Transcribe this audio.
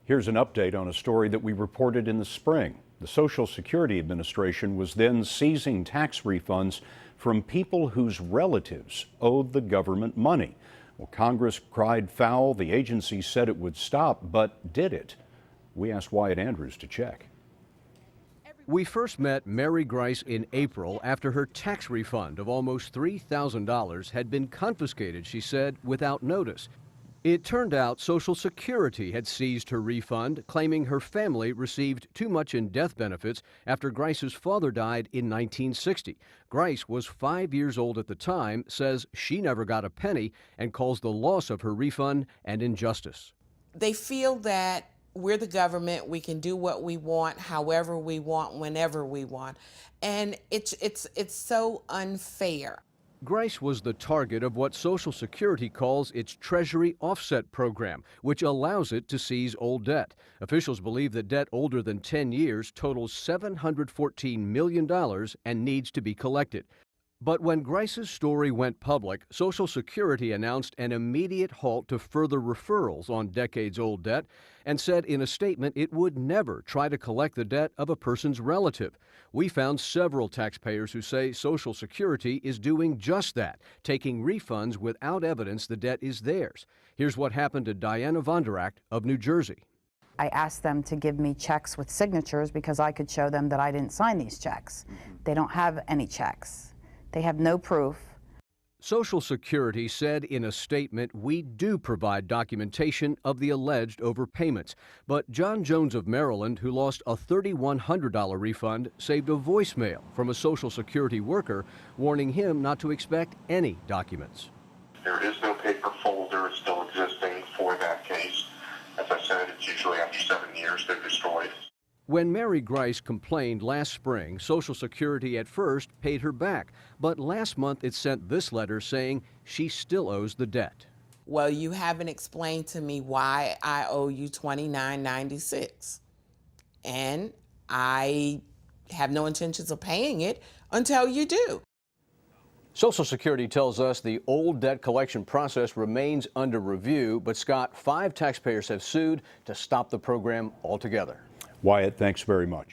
Here's an update on a story that we reported in the spring. The Social Security Administration was then seizing tax refunds from people whose relatives owed the government money. Well, Congress cried foul. The agency said it would stop, but did it? We asked Wyatt Andrews to check. We first met Mary Grice in April after her tax refund of almost $3,000 had been confiscated, she said, without notice. It turned out Social Security had seized her refund, claiming her family received too much in death benefits after Grice's father died in 1960. Grice was 5 years old at the time, says she never got a penny, and calls the loss of her refund an injustice. They feel that we're the government, we can do what we want, however we want, whenever we want, and it's so unfair. Grice was the target of what Social Security calls its Treasury Offset Program, which allows it to seize old debt. Officials believe that debt older than 10 years totals $714 million and needs to be collected. But when Grice's story went public, Social Security announced an immediate halt to further referrals on decades-old debt and said in a statement it would never try to collect the debt of a person's relative. We found several taxpayers who say Social Security is doing just that, taking refunds without evidence the debt is theirs. Here's what happened to Diana Vonderak of New Jersey. I asked them to give me checks with signatures because I could show them that I didn't sign these checks. They don't have any checks. They have no proof. Social Security said in a statement, "We do provide documentation of the alleged overpayments." But John Jones of Maryland, who lost a $3,100 refund, saved a voicemail from a Social Security worker warning him not to expect any documents. There is no paper folder still existing for that case. As I said, it's usually after 7 years they're destroyed. When Mary Grice complained last spring, Social Security at first paid her back. But last month it sent this letter saying she still owes the debt. Well, you haven't explained to me why I owe you $29.96. And I have no intentions of paying it until you do. Social Security tells us the old debt collection process remains under review. But Scott, 5 taxpayers have sued to stop the program altogether. Wyatt, thanks very much.